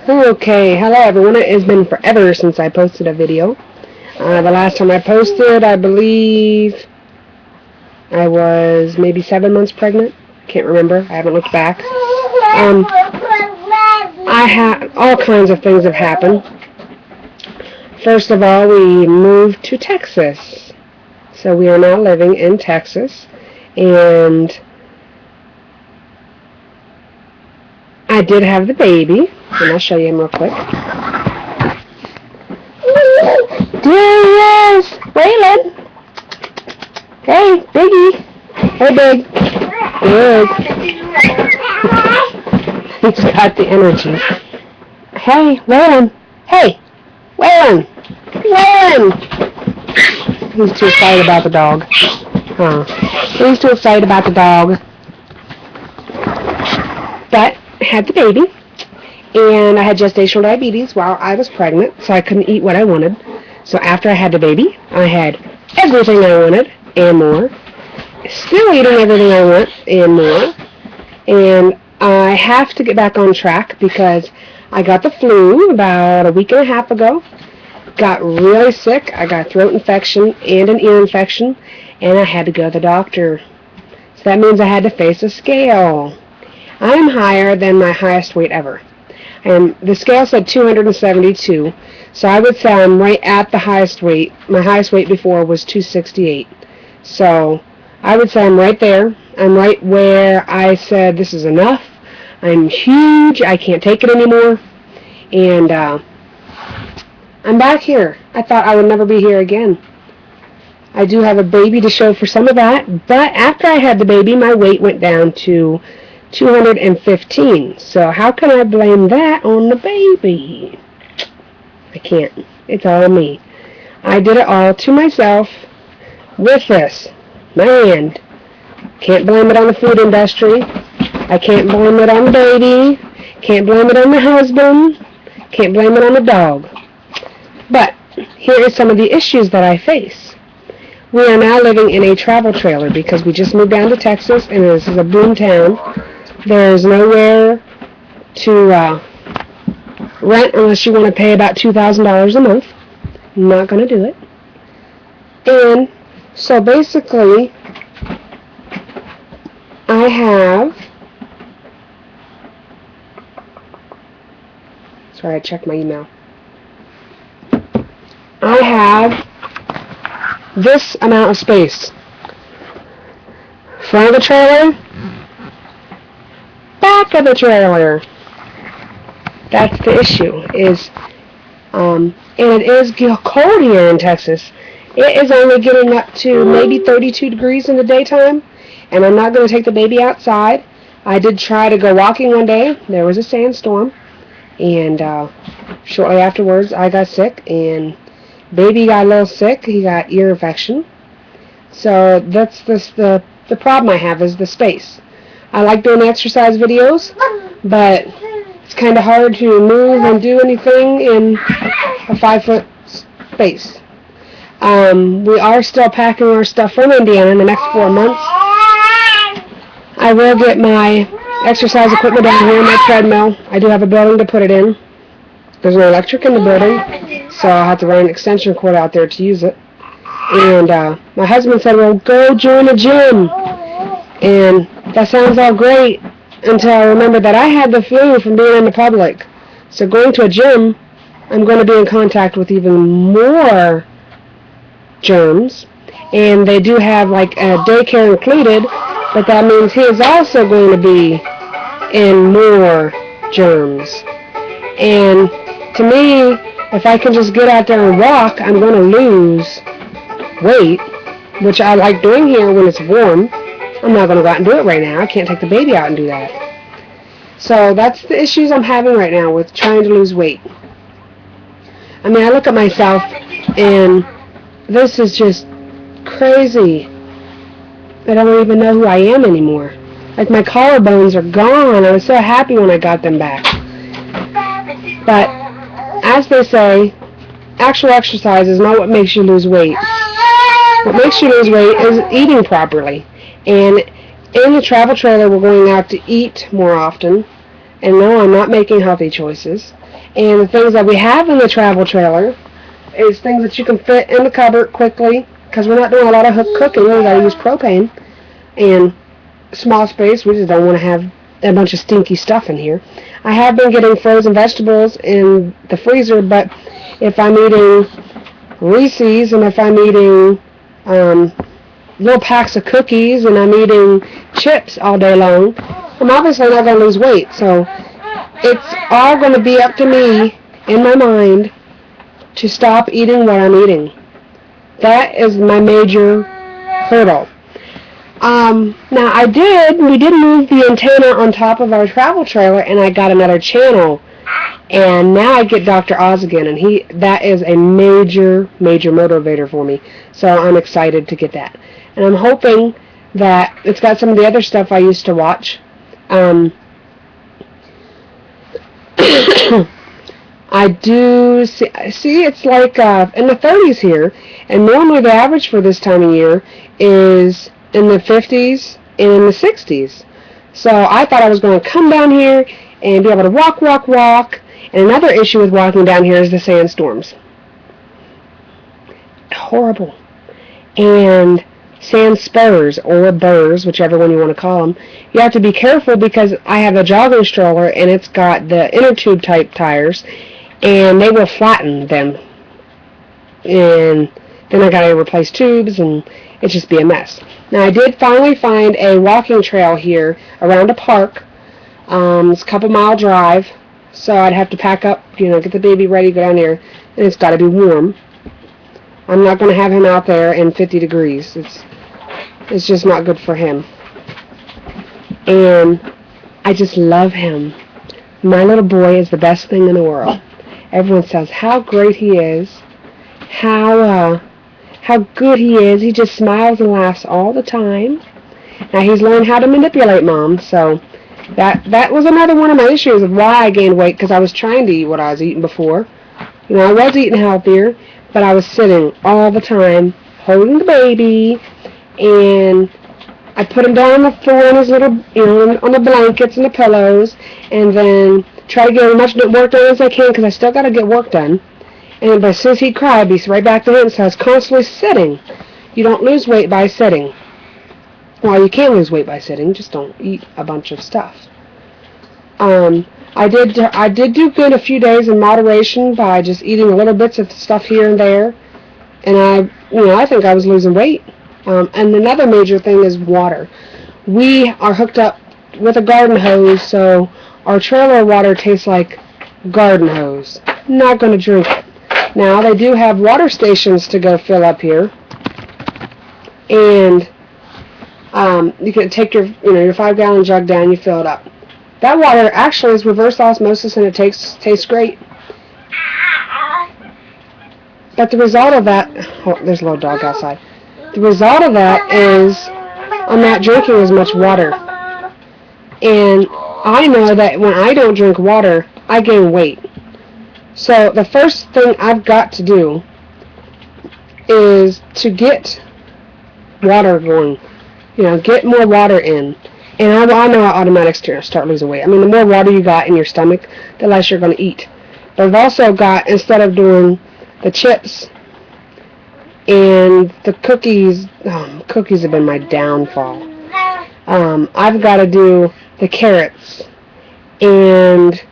Okay, hello everyone. It has been forever since I posted a video. The last time I posted, I believe I was maybe 7 months pregnant. Can't remember. I haven't looked back. All kinds of things have happened. First of all, we moved to Texas. So we are now living in Texas. And I did have the baby. And I'll show you him real quick. There he is! Waylon! Hey, Biggie! Hey, Big! Good. He's got the energy. Hey, Waylon! Hey! Waylon! Waylon! He's too excited about the dog. He's too excited about the dog. But I had the baby. And I had gestational diabetes while I was pregnant, so I couldn't eat what I wanted. So after I had the baby, I had everything I wanted and more. Still eating everything I want and more. And I have to get back on track because I got the flu about a week and a half ago. Got really sick. I got a throat infection and an ear infection, and I had to go to the doctor. So that means I had to face a scale. I am higher than my highest weight ever. And the scale said 272, so I would say I'm right at the highest weight. My highest weight before was 268. So I would say I'm right there. I'm right where I said this is enough. I'm huge. I can't take it anymore. And I'm back here. I thought I would never be here again. I do have a baby to show for some of that, but after I had the baby, my weight went down to 215. So how can I blame that on the baby? I can't. It's all me. I did it all to myself with this. My hand. Can't blame it on the food industry. I can't blame it on the baby. Can't blame it on the husband. Can't blame it on the dog. But here are some of the issues that I face. We are now living in a travel trailer because we just moved down to Texas and this is a boom town. There's nowhere to rent unless you want to pay about $2,000 a month. I'm not going to do it. And so basically, I have... Sorry, I checked my email. I have this amount of space. Front of the trailer, back of the trailer. That's the issue. And it is cold here in Texas. It is only getting up to maybe 32 degrees in the daytime, and I'm not going to take the baby outside. I did try to go walking one day. There was a sandstorm, and shortly afterwards I got sick, and baby got a little sick. He got ear infection. So that's the problem I have is the space. I like doing exercise videos, but it's kind of hard to move and do anything in a 5-foot space. We are still packing our stuff from Indiana in the next 4 months. I will get my exercise equipment down here, my treadmill. I do have a building to put it in. There's no electric in the building, so I'll have to run an extension cord out there to use it. And my husband said, well, go join a gym. And that sounds all great until I remember that I had the flu from being in the public. So going to a gym, I'm going to be in contact with even more germs. And they do have like a daycare included, but that means he is also going to be in more germs. And to me, if I can just get out there and walk, I'm going to lose weight, which I like doing here when it's warm. I'm not going to go out and do it right now. I can't take the baby out and do that. So that's the issues I'm having right now with trying to lose weight. I mean, I look at myself, and this is just crazy. I don't even know who I am anymore. Like, my collarbones are gone. I was so happy when I got them back. But, as they say, actual exercise is not what makes you lose weight. What makes you lose weight is eating properly. And in the travel trailer, we're going out to eat more often. And no, I'm not making healthy choices. And the things that we have in the travel trailer is things that you can fit in the cupboard quickly, because we're not doing a lot of cooking. We gotta use propane and small space. We just don't want to have a bunch of stinky stuff in here. I have been getting frozen vegetables in the freezer, but if I'm eating Reese's and if I'm eating little packs of cookies and I'm eating chips all day long, I'm obviously not going to lose weight. So it's all going to be up to me in my mind to stop eating what I'm eating. That is my major hurdle. Now we did move the antenna on top of our travel trailer, and I got another channel, and now I get Dr. Oz again, and that is a major motivator for me, so I'm excited to get that. And I'm hoping that it's got some of the other stuff I used to watch. I do see it's like in the 30s here, and normally the average for this time of year is in the 50s and in the 60s. So I thought I was going to come down here and be able to walk. And another issue with walking down here is the sandstorms. Horrible. And sand spurs, or burrs, whichever one you want to call them. You have to be careful because I have a jogging stroller and it's got the inner tube type tires, and they will flatten them. And then I got to replace tubes, and it'd just be a mess. Now, I did finally find a walking trail here around a park. It's a couple-mile drive, so I'd have to pack up, get the baby ready, go down here, and it's got to be warm. I'm not going to have him out there in 50 degrees. It's just not good for him. And I just love him. My little boy is the best thing in the world. Everyone says how great he is, how good he is. He just smiles and laughs all the time. Now he's learned how to manipulate Mom, so that was another one of my issues of why I gained weight, because I was trying to eat what I was eating before. I was eating healthier, but I was sitting all the time holding the baby, and I put him down on the floor on his little, on the blankets and the pillows, and then try to get as much work done as I can, because I still got to get work done. But as soon as he'd cry, I'd be right back to him, so I was constantly sitting. You don't lose weight by sitting. Well, you can lose weight by sitting, just don't eat a bunch of stuff. I did do good a few days in moderation by just eating little bits of stuff here and there, and I think I was losing weight. And another major thing is water. We are hooked up with a garden hose, so our trailer water tastes like garden hose. Not going to drink it. Now, they do have water stations to go fill up here, and you can take your 5-gallon jug down, you fill it up. That water actually is reverse osmosis, and it tastes great. But the result of that, there's a little dog outside. The result of that is I'm not drinking as much water. And I know that when I don't drink water, I gain weight. So the first thing I've got to do is to get water going. Get more water in. And I know I automatically start losing weight. I mean, the more water you got in your stomach, the less you're going to eat. But I've also got, instead of doing the chips and the cookies, cookies have been my downfall. I've got to do the carrots and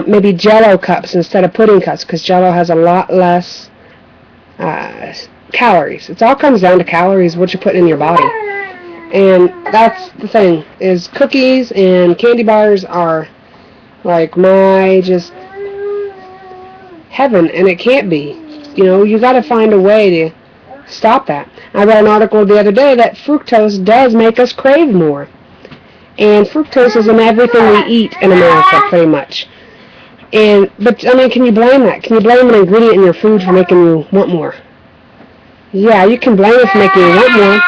maybe Jell-O cups instead of pudding cups, because Jell-O has a lot less calories. It all comes down to calories, what you put in your body. And that's the thing, is cookies and candy bars are like my just heaven, and it can't be. You got to find a way to stop that. I read an article the other day that fructose does make us crave more. And fructose is in everything we eat in America, pretty much. But can you blame that? Can you blame an ingredient in your food for making you want more? Yeah, you can blame it for making you want more,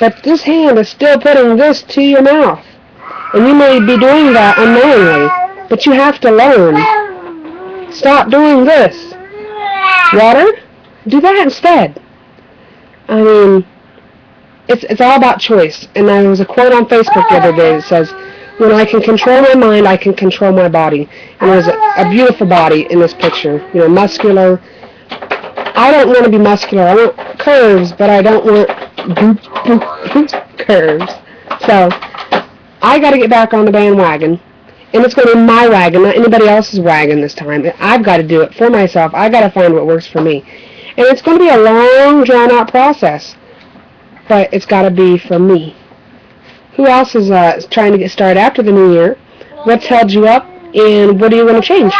but this hand is still putting this to your mouth. And you may be doing that unknowingly, but you have to learn. Stop doing this. Water? Do that instead. It's all about choice. And there was a quote on Facebook the other day that says, When I can control my mind, I can control my body. And there's a beautiful body in this picture. You know, muscular. I don't want to be muscular. I want curves, but I don't want curves. So, I got to get back on the bandwagon. And it's going to be my wagon, not anybody else's wagon this time. I've got to do it for myself. I've got to find what works for me. And it's going to be a long, drawn-out process. But it's got to be for me. Who else is trying to get started after the new year? What's held you up? And what do you want to change?